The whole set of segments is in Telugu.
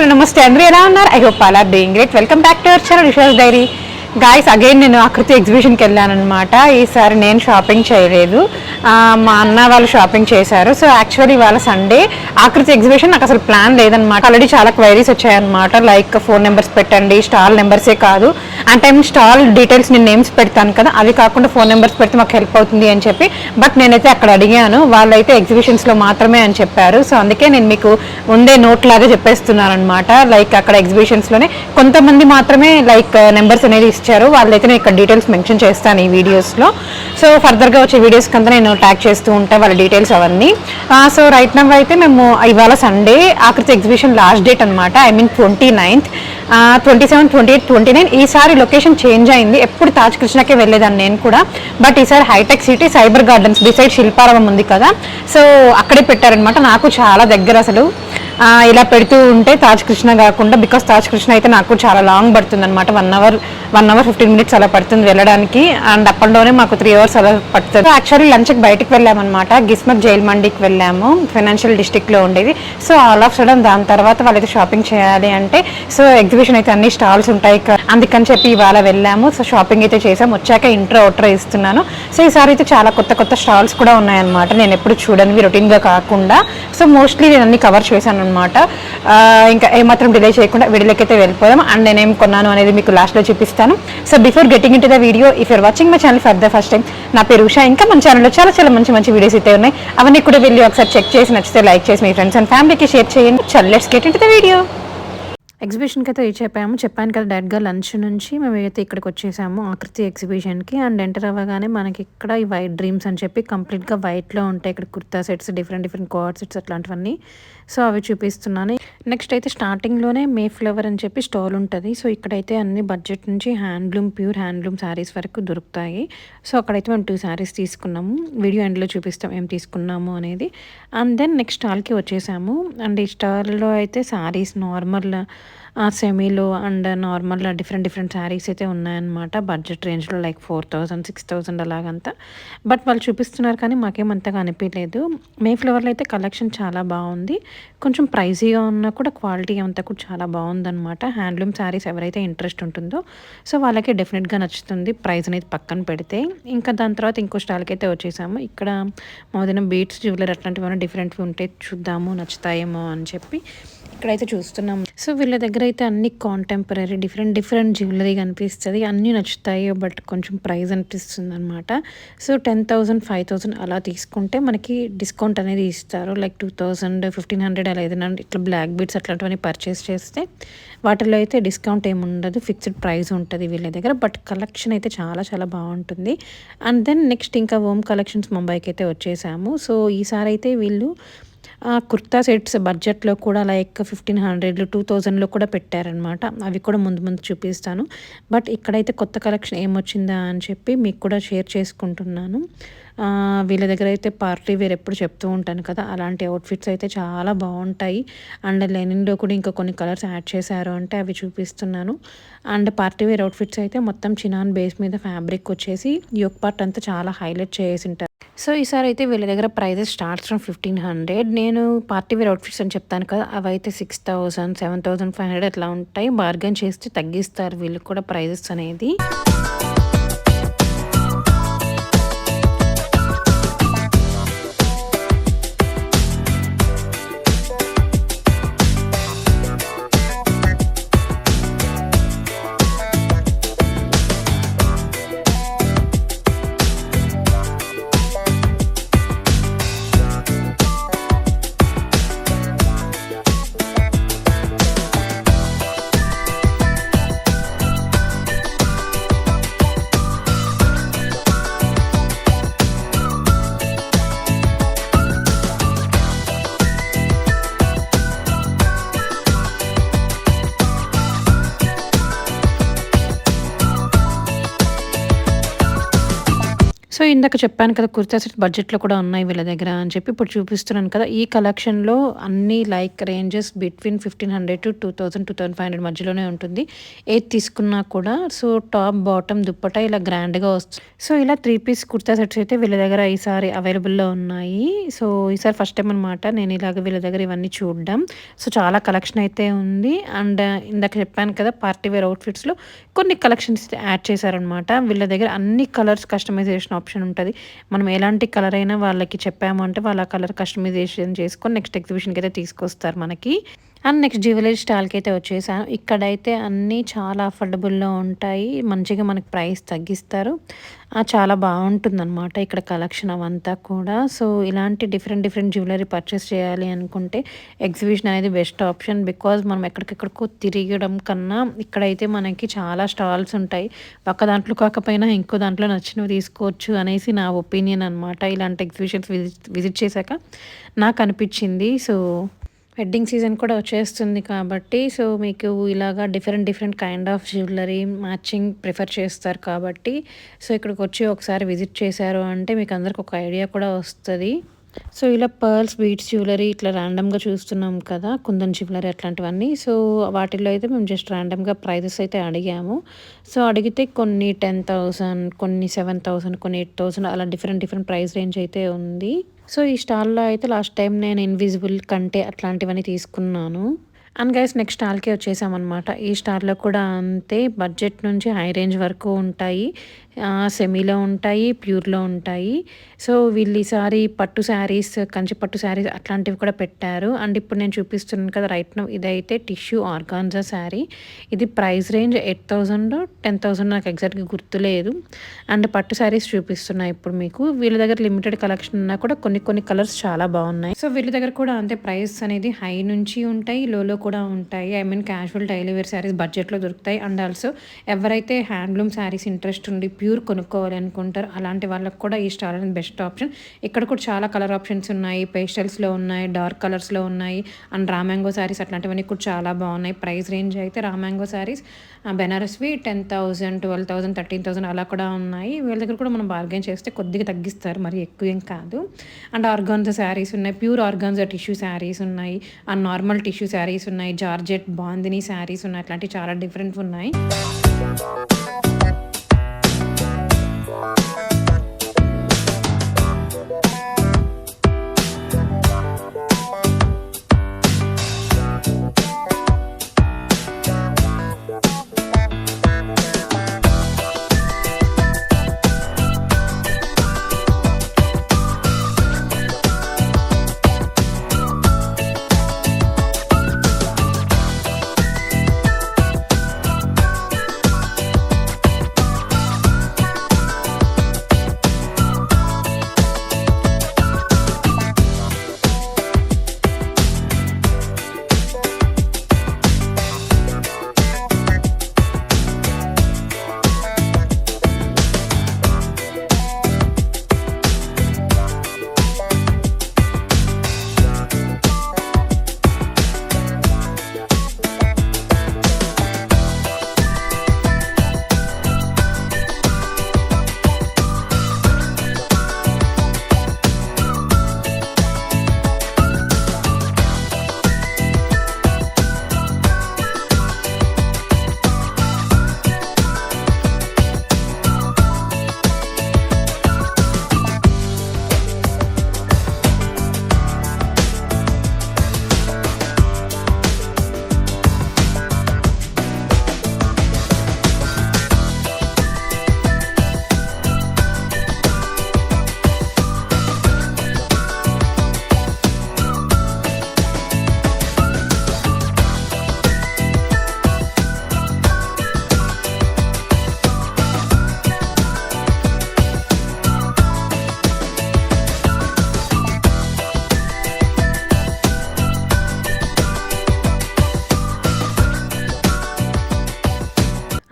హలో నమస్తే అందరూ ఎలా ఉన్నారు? I hope all are doing great. Welcome back to our channel Risha's diary. Guys again నేను ఆకృతి ఎగ్జిబిషన్కి వెళ్ళాను అనమాట. ఈసారి నేను షాపింగ్ చేయలేదు, మా అన్న వాళ్ళు షాపింగ్ చేశారు. సో యాక్చువల్లీ ఇవాళ సండే ఆకృతి ఎగ్జిబిషన్ నాకు అసలు ప్లాన్ లేదనమాట. ఆల్రెడీ చాలా క్వైరీస్ వచ్చాయన్నమాట. లైక్ ఫోన్ నెంబర్స్ పెట్టండి, స్టాల్ నెంబర్సే కాదు అంటే స్టాల్ డీటెయిల్స్ నేను నేమ్స్ పెడతాను కదా, అవి కాకుండా ఫోన్ నెంబర్స్ పెడితే మాకు హెల్ప్ అవుతుంది అని చెప్పి. బట్ నేనైతే అక్కడ అడిగాను, వాళ్ళైతే ఎగ్జిబిషన్స్లో మాత్రమే అని చెప్పారు. సో అందుకే నేను మీకు ఉండే నోట్ లాగా చెప్పేస్తున్నాను అనమాట. లైక్ అక్కడ ఎగ్జిబిషన్స్లోనే కొంతమంది మాత్రమే లైక్ నెంబర్స్ అనేది ఇచ్చారు. వాళ్ళైతే నేను ఇక్కడ డీటెయిల్స్ మెన్షన్ చేస్తాను ఈ వీడియోస్లో. సో ఫర్దర్గా వచ్చే వీడియోస్కి అంతా నేను ట్యాగ్ చేస్తూ ఉంటాను వాళ్ళ డీటెయిల్స్ అవన్నీ. సో రైట్ నవ్ అయితే మేము ఇవాళ సండే ఆకృతి ఎగ్జిబిషన్ లాస్ట్ డేట్ అనమాట. I mean 29th, 27, 28, 29. ఈసారి లొకేషన్ చేంజ్ అయింది. ఎప్పుడు తాజ్ కృష్ణకే వెళ్ళేదాన్ని నేను కూడా, బట్ ఈసారి Hitech City Cyber Gardens beside Shilparamam ఉంది కదా, సో అక్కడే పెట్టారనమాట. నాకు చాలా దగ్గర అసలు ఇలా పెడుతూ ఉంటే తాజ్ కృష్ణ కాకుండా, బికాస్ తాజ్ కృష్ణ అయితే నాకు చాలా లాంగ్ పడుతుంది అనమాట. 1 hour 15 minutes అలా పడుతుంది వెళ్ళడానికి, అండ్ అప్పట్లోనే మాకు 3 hours అలా పడుతుంది. యాక్చువల్లీ లంచ్కి బయటకు వెళ్ళామన్నమాట. గిస్మత్ జైల్ మండీకి వెళ్ళాము, ఫైనాన్షియల్ డిస్ట్రిక్ట్లో ఉండేది. సో ఆల్ ఆఫ్ సడన్ దాని తర్వాత వాళ్ళైతే షాపింగ్ చేయాలి అంటే, సో ఎగ్జిబిషన్ అయితే అన్ని స్టాల్స్ ఉంటాయి అందుకని చెప్పి ఇవాళ వెళ్ళాము. సో షాపింగ్ అయితే చేసాం. వచ్చాక ఇంట్రో అవుట్రో ఇస్తున్నాను. సో ఈసారి అయితే చాలా కొత్త స్టాల్స్ కూడా ఉన్నాయన్నమాట. నేను ఎప్పుడు చూడనివి, రొటీన్గా కాకుండా. సో మోస్ట్లీ నేను అన్ని కవర్ చేశాను అనమాట. ఇంకా ఏమాత్రం డిలే చేయకుండా వీడియోలోకి అయితే వెళ్ళిపోదాం. అండ్ నేనేం కొన్నాను అనేది మీకు లాస్ట్లో చూపిస్తాను. So before getting in to the video, if you're watching my channel for the first time, నా పేరు ఉషా. ఇంకా మన ఛానల్లో చాలా మంచి వీడియోస్ అయితే ఉన్నాయి. అవన్నీ కూడా వెళ్ళి ఒకసారి చెక్ చేసి నచ్చితే లైక్ చేసి మీ ఫ్రెండ్స్ అండ్ ఫ్యామిలీకి షేర్ చేయండి. Let's get in to the video. ఎగ్జిబిషన్కి అయితే రీచ్ అయిపోయాము. చెప్పాను కదా డైరెక్ట్గా లంచ్ నుంచి మేమైతే ఇక్కడికి వచ్చేసాము ఆకృతి ఎగ్జిబిషన్కి. అండ్ ఎంటర్ అవ్వగానే మనకి ఇక్కడ ఈ వైట్ డ్రీమ్స్ అని చెప్పి కంప్లీట్గా వైట్లో ఉంటాయి. ఇక్కడ kurta sets, different code sets అట్లాంటివన్నీ. సో అవి చూపిస్తున్నాను. నెక్స్ట్ అయితే స్టార్టింగ్లోనే మే ఫ్లవర్ అని చెప్పి స్టాల్ ఉంటుంది. సో ఇక్కడైతే అన్ని బడ్జెట్ నుంచి ప్యూర్ హ్యాండ్లూమ్ శారీస్ వరకు దొరుకుతాయి. సో అక్కడైతే మేము 2 శారీస్ తీసుకున్నాము. వీడియో ఎండ్లో చూపిస్తాం ఏం తీసుకున్నాము అనేది. అండ్ దెన్ నెక్స్ట్ స్టాల్కి వచ్చేసాము. అండ్ ఈ స్టాల్లో అయితే శారీస్ నార్మల్, సెమీలో అండ్ నార్మల్ డిఫరెంట్ శారీస్ అయితే ఉన్నాయన్నమాట. బడ్జెట్ రేంజ్లో లైక్ 4,000, 6,000 అలాగంతా. బట్ వాళ్ళు చూపిస్తున్నారు కానీ మాకేమంతగా అనిపించలేదు. మే ఫ్లవర్లో అయితే కలెక్షన్ చాలా బాగుంది. కొంచెం ప్రైజీగా ఉన్నా కూడా క్వాలిటీ అంతా కూడా చాలా బాగుందన్నమాట. హ్యాండ్లూమ్ శారీస్ ఎవరైతే ఇంట్రెస్ట్ ఉంటుందో సో వాళ్ళకి డెఫినెట్గా నచ్చుతుంది, ప్రైస్ అనేది పక్కన పెడితే. ఇంకా దాని తర్వాత ఇంకో స్టాల్కి అయితే వచ్చేసాము. ఇక్కడ మాదిన బీట్స్, జ్యువెలరీ అట్లాంటివి డిఫరెంట్వి ఉంటే చూద్దాము, నచ్చుతాయేమో అని చెప్పి ఇక్కడైతే చూస్తున్నాము. సో వీళ్ళ దగ్గర అయితే అన్ని కాంటెంపరీ డిఫరెంట్ జ్యువెలరీ కనిపిస్తుంది. అన్నీ నచ్చుతాయి, బట్ కొంచెం ప్రైస్ అనిపిస్తుంది అనమాట. సో 10,000, 5,000 అలా తీసుకుంటే మనకి డిస్కౌంట్ అనేది ఇస్తారు. లైక్ 2,000, 1,500 అలా ఏదైనా ఇట్లా బ్లాక్ బీడ్స్ అట్లాంటివన్నీ పర్చేస్ చేస్తే వాటిలో అయితే డిస్కౌంట్ ఏమి ఉండదు, ఫిక్స్డ్ ప్రైస్ ఉంటుంది వీళ్ళ దగ్గర. బట్ కలెక్షన్ అయితే చాలా బాగుంటుంది. అండ్ దెన్ నెక్స్ట్ ఇంకా హోమ్ కలెక్షన్స్ ముంబైకి అయితే వచ్చేసాము. సో ఈసారి అయితే వీళ్ళు కుర్తా సెట్స్ బడ్జెట్లో కూడా లైక్ 1,500, 2,000లో కూడా పెట్టారనమాట. అవి కూడా ముందు చూపిస్తాను. బట్ ఇక్కడైతే కొత్త కలెక్షన్ ఏమొచ్చిందా అని చెప్పి మీకు కూడా షేర్ చేసుకుంటున్నాను. వీళ్ళ దగ్గర అయితే పార్టీ వేర్ ఎప్పుడు చెప్తూ ఉంటాను కదా, అలాంటి అవుట్ఫిట్స్ అయితే చాలా బాగుంటాయి. అండ్ లెనిన్లో కూడా ఇంకా కొన్ని కలర్స్ యాడ్ చేశారు అంటే అవి చూపిస్తున్నాను. అండ్ పార్టీ వేర్ అవుట్ఫిట్స్ అయితే మొత్తం చినాన్ బేస్ మీద ఫ్యాబ్రిక్ వచ్చేసి యోక్ పార్ట్ అంతా చాలా హైలైట్ చేసి ఉంటారు. సో ఈసారి అయితే వీళ్ళ దగ్గర ప్రైజెస్ స్టార్ట్స్ ఫ్రమ్ 1,500. నేను పార్టీ వేర్ అవుట్ఫిట్స్ అని చెప్తాను కదా, అవి అయితే 6,000, 7,500 అట్లా ఉంటాయి. బార్గెన్ చేస్తే తగ్గిస్తారు వీళ్ళు కూడా ప్రైజెస్ అనేది. సో, ఇందాక చెప్పాను కదా! కుర్తా సెట్స్ బడ్జెట్‌లో కూడా ఉన్నాయి వీళ్ళ దగ్గర అని చెప్పి ఇప్పుడు చూపిస్తున్నాను కదా! ఈ కలెక్షన్‌లో అన్నీ లైక్ రేంజెస్ బిట్వీన్ 1500-2000, 2500 మధ్యలోనే ఉంటుంది. ఏది తీసుకున్నా కూడా. సో, టాప్, బాటమ్, దుప్పట్టా ఇలా గ్రాండ్‌గా వస్తుంది. సో, ఇలా 3 పీస్ కుర్తా సెట్స్ అయితే వీళ్ళ దగ్గర ఈసారి అవైలబుల్‌లో ఉన్నాయి. సో, ఈసారి ఫస్ట్ టైమ్ అనమాట నేను ఇలాగ వీళ్ళ దగ్గర ఇవన్నీ చూడడం. సో, చాలా కలెక్షన్ అయితే ఉంది. అండ్ ఇందాక చెప్పాను కదా! పార్టీ వేర్ అవుట్‌ఫిట్స్‌లో కొన్ని కలెక్షన్స్ యాడ్ చేశారనమాట. వీళ్ళ దగ్గర అన్ని కలర్స్ కస్టమైజేషన్ ఆప్షన్ ఉంటది. మనం ఎలాంటి కలర్ అయినా వాళ్ళకి చెప్పాము అంటే వాళ్ళు ఆ కలర్ కస్టమైజేషన్ చేసుకొని నెక్స్ట్ ఎగ్జిబిషన్‌కైతే తీసుకొస్తారు మనకి. అండ్ నెక్స్ట్ జ్యువెలరీ స్టాల్‌కైతే వచ్చేసాను. ఇక్కడైతే అన్నీ చాలా అఫోర్డబుల్‌లో ఉంటాయి. మంచిగా మనకి ప్రైస్ తగ్గిస్తారు. చాలా బావుంటుందనమాట ఇక్కడ కలెక్షన్ అవంతా కూడా. సో, ఇలాంటి డిఫరెంట్ డిఫరెంట్ జ్యువెలరీ పర్చేస్ చేయాలి అనుకుంటే ఎగ్జిబిషన్ అనేది బెస్ట్ ఆప్షన్. బికాజ్ మనం ఎక్కడికెక్కడికో తిరగడం కన్నా ఇక్కడైతే మనకి చాలా స్టాల్స్ ఉంటాయి. ఒక్క దాంట్లో కాకపోయినా ఇంకో దాంట్లో నచ్చినవి తీసుకోవచ్చు అనేసి నా ఒపీనియన్ అనమాట. ఇలాంటి ఎగ్జిబిషన్స్ విజిట్ చేశాక నాకనిపిచ్చింది. సో, వెడ్డింగ్ సీజన్ కూడా వచ్చేస్తుంది కాబట్టి సో, మీకు ఇలాగా different different kind of jewellery matching prefer చేస్తారు కాబట్టి సో, ఇక్కడికొచ్చి ఒకసారి విజిట్ చేశారు అంటే మీకు అందరికి ఒక ఐడియా కూడా వస్తది. సో, ఇలా పర్ల్స్, బీడ్స్ జ్యువెలరీ ఇట్లా ర్యాండమ్‌గా చూస్తున్నాం కదా! కుందన్ జ్యువెలరీ అట్లాంటివన్నీ. సో, వాటిల్లో అయితే మేము జస్ట్ ర్యాండమ్‌గా ప్రైజెస్ అయితే అడిగాము. సో, అడిగితే కొన్ని 10,000, కొన్ని 7,000, కొన్ని 8,000 అలా డిఫరెంట్ డిఫరెంట్ ప్రైస్ రేంజ్ అయితే ఉంది. సో, ఈ స్టాల్‌లో అయితే లాస్ట్ టైం నేను ఇన్విజిబుల్ కంటే అట్లాంటివన్నీ తీసుకున్నాను. అండ్ గైస్ నెక్స్ట్ స్టాల్‌కి వచ్చేసామనమాట. ఈ స్టాల్‌లో కూడా అంతే బడ్జెట్ నుంచి హై రేంజ్ వరకు ఉంటాయి. సెమీలో ఉంటాయి, ప్యూర్‌లో ఉంటాయి. సో, వీళ్ళు ఈసారి పట్టు శారీస్, కంచి పట్టు శారీస్ అట్లాంటివి కూడా పెట్టారు. అండ్ ఇప్పుడు నేను చూపిస్తున్నాను కదా! రైట్ నౌ ఇదైతే టిష్యూ ఆర్గాన్జా శారీ. ఇది ప్రైస్ రేంజ్ 8,000, 10,000 నాకు ఎగ్జాక్ట్‌గా గుర్తులేదు. అండ్ పట్టు శారీస్ చూపిస్తున్నా ఇప్పుడు మీకు. వీళ్ళ దగ్గర లిమిటెడ్ కలెక్షన్ ఉన్నా కూడా కొన్ని కొన్ని కలర్స్ చాలా బావున్నాయి. సో, వీళ్ళ దగ్గర కూడా అంతే ప్రైస్ అనేది హై నుంచి ఉంటాయి, లోలో కూడా ఉంటాయి. I mean casual daily wear saris బడ్జెట్‌లో దొరుకుతాయి. అండ్ ఆల్సో ఎవరైతే హ్యాండ్లూమ్ శారీస్ ఇంట్రెస్ట్ ఉండి ప్యూర్ కొనుక్కోవాలి అనుకుంటారో అలాంటి వాళ్ళకి కూడా ఈ స్టాల్ అనేది బెస్ట్ ఆప్షన్. ఇక్కడ కూడా చాలా కలర్ ఆప్షన్స్ ఉన్నాయి. పేస్టల్స్‌లో ఉన్నాయి, డార్క్ కలర్స్‌లో ఉన్నాయి. అండ్ రా మ్యాంగో శారీస్ అట్లాంటివన్నీ కూడా చాలా బాగున్నాయి. ప్రైస్ రేంజ్ అయితే రా మ్యాంగో శారీస్ బెనారస్‌వి 10,000, 12,000, 13,000 అలా కూడా ఉన్నాయి. వీళ్ళ దగ్గర కూడా మనం బార్గెయిన్ చేస్తే కొద్దిగా తగ్గిస్తారు. మరి ఎక్కువ ఏం కాదు. అండ్ ఆర్గాన్జా శారీస్ ఉన్నాయి. ప్యూర్ ఆర్గాన్జా టిష్యూ శారీస్ ఉన్నాయి. అండ్ నార్మల్ టిష్యూ శారీస్ ఉన్నాయి. జార్జెట్, బాందిని శారీస్ ఉన్నాయి. అట్లాంటివి చాలా డిఫరెంట్ ఉన్నాయి.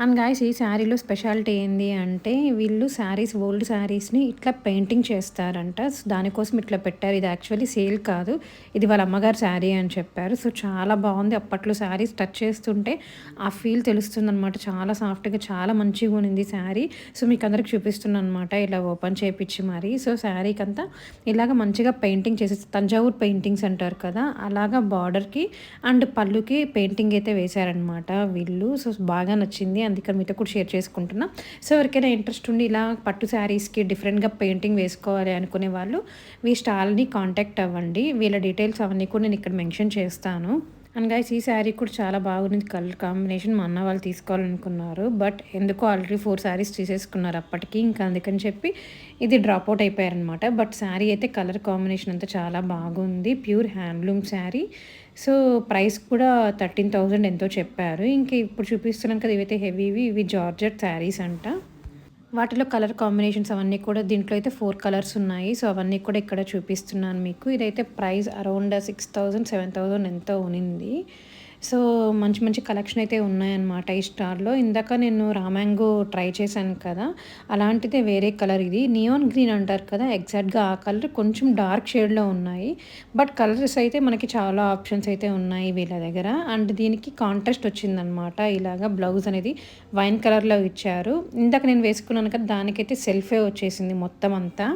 అండ్ గాయ్స్ ఈ శారీలో స్పెషాలిటీ ఏంది అంటే వీళ్ళు శారీస్ ఓల్డ్ శారీస్ని ఇట్లా పెయింటింగ్ చేస్తారంట. సో దానికోసం ఇట్లా పెట్టారు. ఇది యాక్చువల్లీ సేల్ కాదు, ఇది వాళ్ళ అమ్మగారి శారీ అని చెప్పారు. సో చాలా బాగుంది. అప్పట్లో శారీస్ టచ్ చేస్తుంటే ఆ ఫీల్ తెలుస్తుందనమాట. చాలా సాఫ్ట్గా చాలా మంచిగా ఉంది శారీ. సో మీకు అందరికి చూపిస్తున్నాను అనమాట ఇలా ఓపెన్ చేయించి మరి. సో శారీకి అంతా ఇలాగ మంచిగా పెయింటింగ్ చేసి తంజావూర్ పెయింటింగ్స్ అంటారు కదా, అలాగా బార్డర్కి అండ్ పళ్ళుకి పెయింటింగ్ అయితే వేశారనమాట వీళ్ళు. సో బాగా నచ్చింది, అందుకని మీతో కూడా షేర్ చేసుకుంటున్నా. సో ఎవరికైనా ఇంట్రెస్ట్ ఉండి ఇలా పట్టు శారీస్కి డిఫరెంట్గా పెయింటింగ్ వేసుకోవాలి అనుకునే వాళ్ళు ఈ స్టాల్ని కాంటాక్ట్ అవ్వండి. వీళ్ళ డీటెయిల్స్ అవన్నీ కూడా నేను ఇక్కడ మెన్షన్ చేస్తాను. అండ్ గైస్ ఈ శారీ కూడా చాలా బాగుంది. కలర్ కాంబినేషన్ మా అన్న వాళ్ళు తీసుకోవాలనుకున్నారు, బట్ ఎందుకో ఆల్రెడీ 4 శారీస్ తీసేసుకున్నారు అప్పటికి, ఇంకా అందుకని చెప్పి ఇది డ్రాప్ అవుట్ అయిపోయారనమాట. బట్ శారీ అయితే కలర్ కాంబినేషన్ అంతా చాలా బాగుంది. Pure handloom sari. So price కూడా 13,000 ఎంతో చెప్పారు. ఇంక ఇప్పుడు చూపిస్తున్నాను కదా, ఇవైతే హెవీవి, ఇవి జార్జెట్ శారీస్ అంట. వాటిలో కలర్ కాంబినేషన్స్ అవన్నీ కూడా దీంట్లో అయితే 4 కలర్స్ ఉన్నాయి. సో అవన్నీ కూడా ఇక్కడ చూపిస్తున్నాను మీకు. ఇదైతే ప్రైస్ అరౌండ్ 6,000 7,000 ఎంతో ఉనింది. సో మంచి మంచి కలెక్షన్ అయితే ఉన్నాయన్నమాట ఈ స్టార్లో. ఇందాక నేను రామాంగో ట్రై చేశాను కదా, అలాంటిదే వేరే కలర్, ఇది నియాన్ గ్రీన్ అంటారు కదా, ఎగ్జాక్ట్గా ఆ కలర్ కొంచెం డార్క్ షేడ్లో ఉన్నాయి. బట్ కలర్స్ అయితే మనకి చాలా ఆప్షన్స్ అయితే ఉన్నాయి వీళ్ళ దగ్గర. అండ్ దీనికి కాంట్రాస్ట్ వచ్చిందనమాట. ఇలాగా బ్లౌజ్ అనేది వైన్ కలర్లో ఇచ్చారు. ఇందాక నేను వేసుకున్నాను కదా, దానికైతే సెల్ఫే వచ్చేసింది మొత్తం అంతా.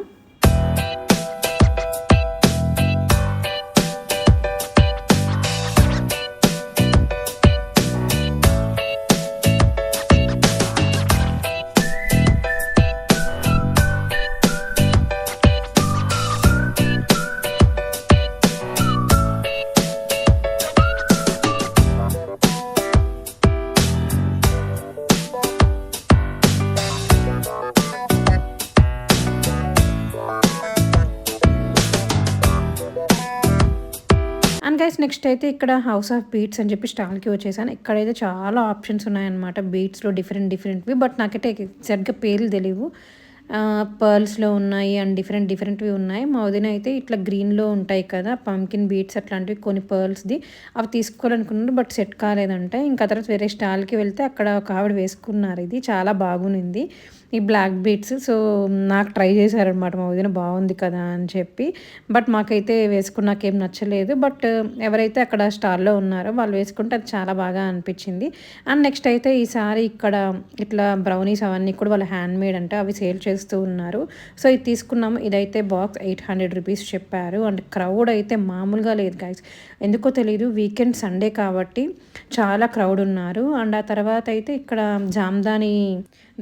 అండ్ గైస్ నెక్స్ట్ అయితే ఇక్కడ హౌస్ ఆఫ్ బీట్స్ అని చెప్పి స్టాల్కి వచ్చేసాను. ఇక్కడైతే చాలా ఆప్షన్స్ ఉన్నాయన్నమాట బీట్స్లో డిఫరెంట్వి, బట్ నాకైతే ఎగ్జాక్ట్గా పేర్లు తెలియవు. పర్ల్స్లో ఉన్నాయి అండ్ డిఫరెంట్వి ఉన్నాయి. మా వదిన అయితే ఇట్లా గ్రీన్లో ఉంటాయి కదా పంకిన్ బీట్స్ అట్లాంటివి కొన్ని పర్ల్స్ది అవి తీసుకోవాలనుకున్నారు, బట్ సెట్ కాలేదంటే. ఇంకా తర్వాత వేరే స్టాల్కి వెళ్తే అక్కడ ఒక ఆవిడ వేసుకున్నారు, ఇది చాలా బాగుంది ఈ బ్లాక్ బీట్స్. సో నాకు ట్రై చేశారనమాట మా వదిన, బాగుంది కదా అని చెప్పి. బట్ మాకైతే వేసుకున్నాకేం నచ్చలేదు. బట్ ఎవరైతే అక్కడ స్టాల్లో ఉన్నారో వాళ్ళు వేసుకుంటే అది చాలా బాగా అనిపించింది. అండ్ నెక్స్ట్ అయితే ఈసారి ఇక్కడ ఇట్లా బ్రౌనీస్ అవన్నీ కూడా వాళ్ళ హ్యాండ్ మేడ్ అంటే అవి సేల్ చేస్తూ ఉన్నారు. సో ఇది తీసుకున్నాము. ఇదైతే బాక్స్ 800 రూపీస్ చెప్పారు. అండ్ క్రౌడ్ అయితే మామూలుగా లేదు గైస్, ఎందుకో తెలియదు, వీకెండ్ సండే కాబట్టి చాలా క్రౌడ్ ఉన్నారు. అండ్ ఆ తర్వాత అయితే ఇక్కడ జామ్దాని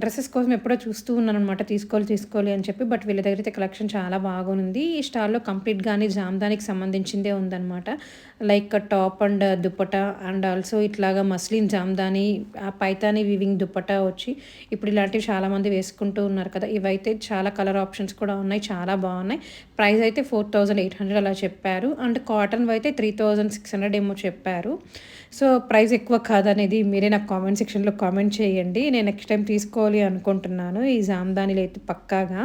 డ్రెస్సెస్ కోసం ఎప్పుడో చూస్తూ ఉన్నాను అనమాట, తీసుకోవాలి అని చెప్పి. బట్ వీళ్ళ దగ్గర అయితే కలెక్షన్ చాలా బాగుంది. ఈ స్టాల్లో కంప్లీట్గానే జామ్దానికి సంబంధించిందే ఉందన్నమాట. Like top and dupatta and also ఇట్లాగా మస్లిన్ జామ్దాని, పైతాని వివింగ్ దుప్పటా వచ్చి ఇప్పుడు ఇలాంటివి చాలామంది వేసుకుంటూ ఉన్నారు కదా. ఇవైతే చాలా కలర్ ఆప్షన్స్ కూడా ఉన్నాయి, చాలా బాగున్నాయి. ప్రైస్ అయితే 4,800 అలా చెప్పారు. అండ్ కాటన్ అయితే 3,600 ఏమో చెప్పారు. సో ప్రైస్ ఎక్కువ కాదనేది మీరే నాకు కామెంట్ సెక్షన్లో కామెంట్ చేయండి. నేను నెక్స్ట్ టైం తీసుకోవాలి అనుకుంటున్నాను ఈ జామ్దానిలో అయితే పక్కాగా.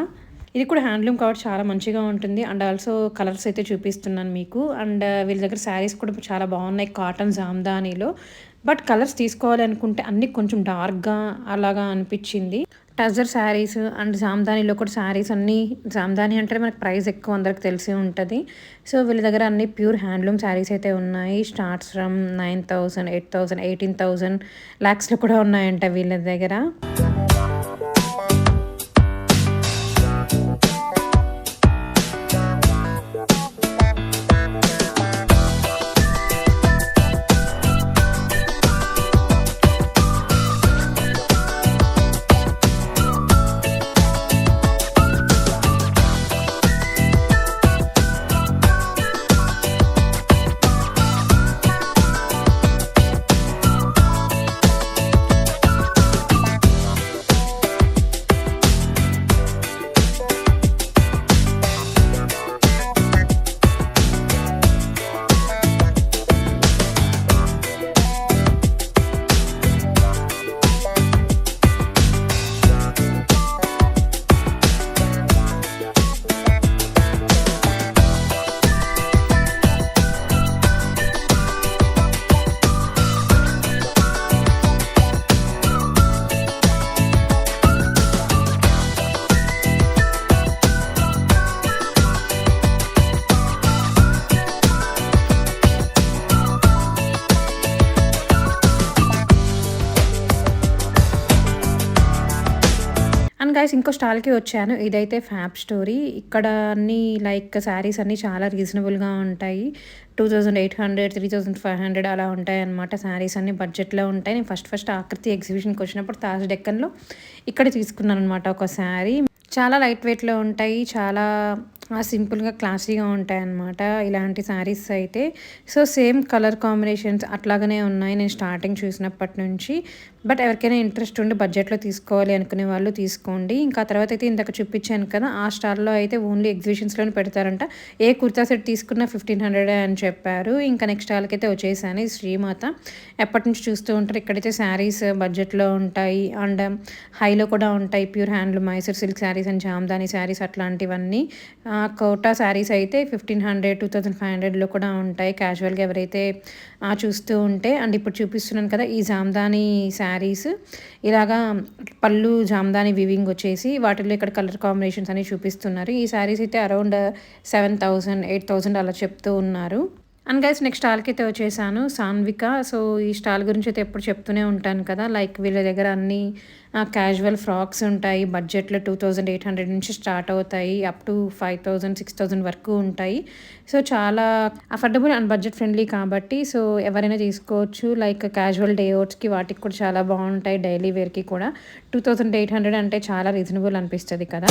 ఇది కూడా హ్యాండ్లూమ్ కాబట్టి చాలా మంచిగా ఉంటుంది. అండ్ ఆల్సో కలర్స్ అయితే చూపిస్తున్నాను మీకు. అండ్ వీళ్ళ దగ్గర శారీస్ కూడా చాలా బాగున్నాయి కాటన్ జామ్దానిలో. బట్ కలర్స్ తీసుకోవాలి అనుకుంటే అన్నీ కొంచెం డార్క్గా అలాగా అనిపించింది. టజర్ శారీస్ అండ్ జామ్దానిలో కూడా శారీస్ అన్నీ, జామ్దాని అంటే మనకు ప్రైస్ ఎక్కువ అందరికి తెలిసి ఉంటుంది. సో వీళ్ళ దగ్గర అన్ని ప్యూర్ హ్యాండ్లూమ్ శారీస్ అయితే ఉన్నాయి. స్టార్ట్స్ ఫ్రమ్ 9,000 8,000 18,000 లాక్స్లో కూడా ఉన్నాయంట వీళ్ళ దగ్గర. అండ్ గైస్ ఇంకో స్టాల్కి వచ్చాను. ఇదైతే ఫ్యాబ్ స్టోరీ. ఇక్కడ అన్ని లైక్ శారీస్ అన్నీ చాలా రీజనబుల్గా ఉంటాయి. 2800, 3500 అలా ఉంటాయి అన్నమాట. శారీస్ అన్ని బడ్జెట్లో ఉంటాయి. నేను ఫస్ట్ ఆకృతి ఎగ్జిబిషన్కి వచ్చినప్పుడు తాజ్ డెక్కన్లో ఇక్కడ తీసుకున్నాను అనమాట ఒక శారీ. చాలా లైట్ వెయిట్లో ఉంటాయి, చాలా సింపుల్గా క్లాసీగా ఉంటాయి అన్నమాట ఇలాంటి శారీస్ అయితే. సో సేమ్ కలర్ కాంబినేషన్స్ అట్లాగనే ఉన్నాయి నేను స్టార్టింగ్ చూసినప్పటి నుంచి. బట్ ఎవరికైనా ఇంట్రెస్ట్ ఉండి బడ్జెట్లో తీసుకోవాలి అనుకునే వాళ్ళు తీసుకోండి. ఇంకా తర్వాత అయితే ఇందాక చూపించాను కదా, ఆ స్టాల్లో అయితే ఓన్లీ ఎగ్జిబిషన్స్లోనే పెడతారంట. ఏ కుర్తా సెట్ తీసుకున్నా 1500 అని చెప్పారు. ఇంకా నెక్స్ట్ స్టాల్కి అయితే వచ్చేసాను. ఈ శ్రీమాత ఎప్పటి నుంచి చూస్తూ ఉంటారు. ఇక్కడైతే శారీస్ బడ్జెట్లో ఉంటాయి అండ్ హైలో కూడా ఉంటాయి. Pure handloom Mysore silk saris and Jamdani saris అట్లాంటివన్నీ. కోటా శారీస్ అయితే 1500, 2500లో కూడా ఉంటాయి క్యాజువల్గా ఎవరైతే చూస్తూ ఉంటే. అండ్ ఇప్పుడు చూపిస్తున్నాను కదా ఈ జామ్దాని శారీస్, ఇలాగా పళ్ళు జామ్దాని వివింగ్ వచ్చేసి వాటిల్లో ఇక్కడ కలర్ కాంబినేషన్స్ అని చూపిస్తున్నారు. ఈ శారీస్ అయితే అరౌండ్ 7000, 8000 అలా చెప్తూ ఉన్నారు. అండ్ గైస్ నెక్స్ట్ స్టాల్కి అయితే వచ్చేసాను, సాన్విక. సో ఈ స్టాల్ గురించి అయితే ఎప్పుడు చెప్తూనే ఉంటాను కదా, లైక్ వీళ్ళ దగ్గర అన్ని క్యాజువల్ ఫ్రాక్స్ ఉంటాయి. బడ్జెట్లో 2800 నుంచి స్టార్ట్ అవుతాయి, అప్ టు 5000, 6000 వరకు ఉంటాయి. సో చాలా అఫోర్డబుల్ అండ్ బడ్జెట్ ఫ్రెండ్లీ కాబట్టి సో ఎవరైనా తీసుకోవచ్చు. లైక్ క్యాజువల్ డే అవుట్స్కి వాటికి కూడా చాలా బాగుంటాయి, డైలీ వేర్కి కూడా. 2800 అంటే చాలా రీజనబుల్ అనిపిస్తుంది కదా.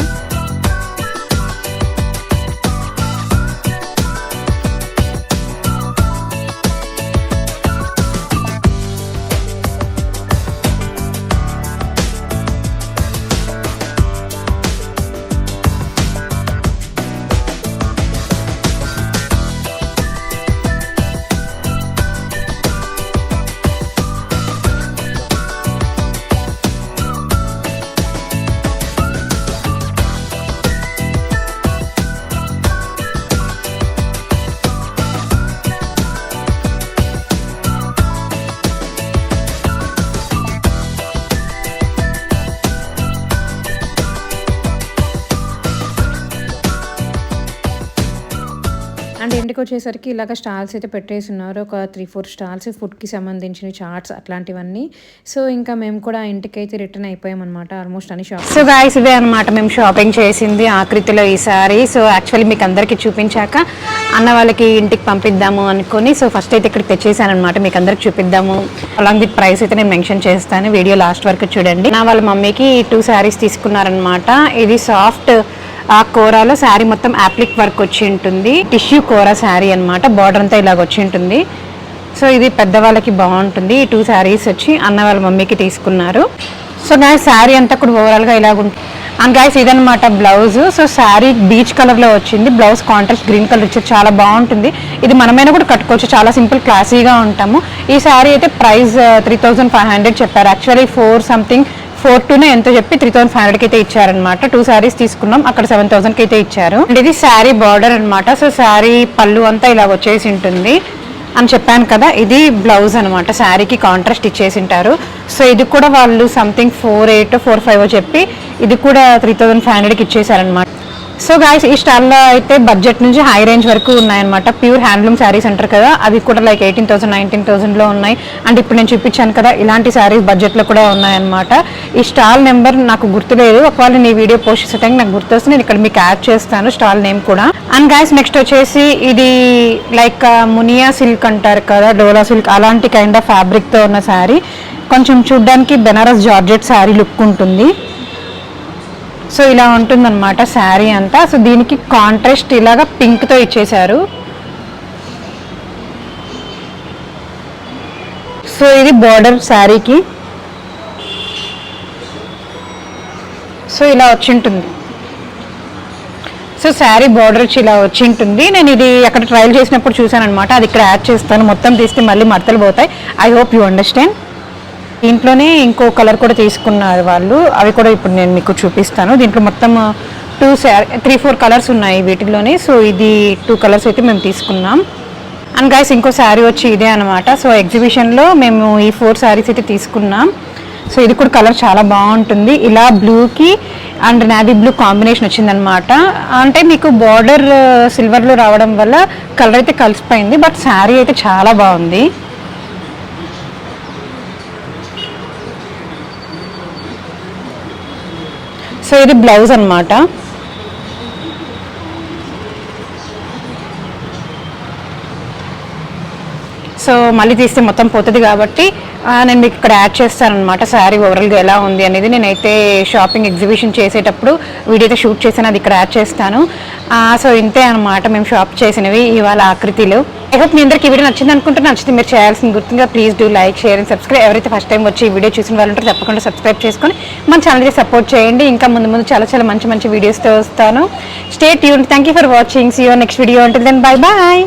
అండ్ ఇంటికి వచ్చేసరికి ఇలాగ స్టాల్స్ అయితే పెట్టేసి ఉన్నారు. ఒక 3-4 స్టాల్స్ ఫుడ్కి సంబంధించిన చాట్స్ అట్లాంటివన్నీ. సో ఇంకా మేము కూడా ఇంటికి అయితే రిటర్న్ అయిపోయాం అనమాట ఆల్మోస్ట్ అని షాప్. సో గాయ్స్ ఇదే అనమాట మేము షాపింగ్ చేసింది ఆకృతిలో ఈసారి. సో యాక్చువల్లీ మీకు అందరికీ చూపించాక అన్న వాళ్ళకి ఇంటికి పంపిద్దాము అనుకుని సో ఫస్ట్ అయితే ఇక్కడికి తెచ్చేసాను అనమాట, మీకు అందరికి చూపిద్దాము. అలాంగ్ విత్ ప్రైస్ అయితే నేను మెన్షన్ చేస్తాను, వీడియో లాస్ట్ వరకు చూడండి. నా వాళ్ళ మమ్మీకి 2 శారీస్ తీసుకున్నారనమాట. ఇది సాఫ్ట్ ఆ కోరాలో శారీ మొత్తం యాప్లిక్ వర్క్ వచ్చి ఉంటుంది. టిష్యూ కోరా శారీ అనమాట, బార్డర్ అంతా ఇలాగ వచ్చి ఉంటుంది. సో ఇది పెద్దవాళ్ళకి బాగుంటుంది. ఈ 2 శారీస్ వచ్చి అన్న వాళ్ళ మమ్మీకి తీసుకున్నారు. సో గాయస్ శారీ అంతా కూడా ఓవరాల్గా ఇలాగ ఉంటుంది. అండ్ గాయస్ ఇదనమాట బ్లౌజ్. సో శారీ బీచ్ కలర్లో వచ్చింది, బ్లౌజ్ కాంట్రాస్ట్ గ్రీన్ కలర్ ఇచ్చారు, చాలా బాగుంటుంది. ఇది మనమైనా కూడా కట్టుకోవచ్చు, చాలా సింపుల్ క్లాసీగా ఉంటాము. ఈ శారీ అయితే ప్రైస్ 3500 చెప్పారు. యాక్చువల్లీ 4 ఎంతో చెప్పి 3500కి అయితే ఇచ్చారనమాట. 2 శారీస్ తీసుకున్నాం, అక్కడ 7000కి అయితే ఇచ్చారు. అండ్ ఇది శారీ బార్డర్ అనమాట. సో శారీ పళ్ళు అంతా ఇలా వచ్చేసి ఉంటుంది అని చెప్పాను కదా, ఇది బ్లౌజ్ అనమాట. శారీకి కాంట్రాస్ట్ ఇచ్చేసి ఉంటారు. సో ఇది కూడా వాళ్ళు సంథింగ్ 48, 45 చెప్పి ఇది కూడా 3500కి ఇచ్చేసారనమాట. సో గాయస్ ఈ స్టాల్లో అయితే బడ్జెట్ నుంచి హై రేంజ్ వరకు ఉన్నాయన్నమాట. ప్యూర్ హ్యాండ్లూమ్ శారీస్ అంటారు కదా, అవి కూడా లైక్ 18,000, 19,000లో ఉన్నాయి. అండ్ ఇప్పుడు నేను చూపించాను కదా ఇలాంటి శారీస్ బడ్జెట్లో కూడా ఉన్నాయన్నమాట. ఈ స్టాల్ నెంబర్ నాకు గుర్తులేదు, ఒకవేళ నీ వీడియో పోస్ట్ చేసే టైం నాకు గుర్తొస్తే నేను ఇక్కడ మీకు యాడ్ చేస్తాను స్టాల్ నేమ్ కూడా. అండ్ గాయస్ నెక్స్ట్ వచ్చేసి ఇది లైక్ మునియా సిల్క్ అంటారు కదా, డోలా సిల్క్ అలాంటి కైండ్ ఆఫ్ ఫ్యాబ్రిక్తో ఉన్న శారీ. కొంచెం చూడ్డానికి బెనారస్ జార్జెట్ శారీ లుక్ ఉంటుంది. సో ఇలా ఉంటుందన్నమాట శారీ అంతా. సో దీనికి కాంట్రాస్ట్ ఇలాగా పింక్తో ఇచ్చేశారు. సో ఇది బార్డర్ శారీకి. సో ఇలా వచ్చింటుంది. సో శారీ బార్డర్ వచ్చి ఇలా వచ్చింటుంది. నేను ఇది అక్కడ ట్రయల్ చేసినప్పుడు చూసాను అనమాట, అది ఇక్కడ యాడ్ చేస్తాను. మొత్తం తీస్తే మళ్ళీ మడతలు పోతాయి. I hope you understand. దీంట్లోనే ఇంకో కలర్ కూడా తీసుకున్నారు వాళ్ళు, అవి కూడా ఇప్పుడు నేను మీకు చూపిస్తాను. దీంట్లో మొత్తం 3-4 కలర్స్ ఉన్నాయి వీటిలోనే. సో ఇది 2 కలర్స్ అయితే మేము తీసుకున్నాం. అండ్ గైస్ ఇంకో శారీ వచ్చి ఇదే అనమాట. సో ఎగ్జిబిషన్లో మేము ఈ 4 శారీస్ అయితే తీసుకున్నాం. సో ఇది కూడా కలర్ చాలా బాగుంటుంది. ఇలా బ్లూకి అండ్ నావీ బ్లూ కాంబినేషన్ వచ్చిందనమాట. అంటే మీకు బార్డర్ సిల్వర్లో రావడం వల్ల కలర్ అయితే కలిసిపోయింది, బట్ శారీ అయితే చాలా బాగుంది. సో ఇది బ్లౌజ్ అన్నమాట. సో మళ్ళీ తీస్తే మొత్తం పోతుంది కాబట్టి నేను మీకు ఇక్కడ యాడ్ చేస్తాను అనమాట శారీ ఓవరాల్గా ఎలా ఉంది అనేది. నేనైతే షాపింగ్ ఎగ్జిబిషన్ చేసేటప్పుడు వీడియో అయితే షూట్ చేసాను, అది ఇక్కడ యాడ్ చేస్తాను. సో ఇంతే అనమాట మేము షాప్ చేసినవి ఇవాళ ఆకృతిలో. ఐ హోప్ మీ అందరికి ఈ వీడియో నచ్చింది అనుకుంటున్నా. నచ్చితే మీరు చేయాల్సిన గుర్తుగా please do like, share and subscribe. ఎవరైతే ఫస్ట్ టైం వచ్చి ఈ వీడియో చూసిన వాళ్ళు ఉంటారో తప్పకుండా సబ్స్క్రైబ్ చేసుకొని మన ఛానల్కి సపోర్ట్ చేయండి. ఇంకా ముందు ముందు చాలా చాలా మంచి మంచి వీడియోస్తో వస్తాను. Stay tuned. Thank you for watching. See you next video. Until then bye bye.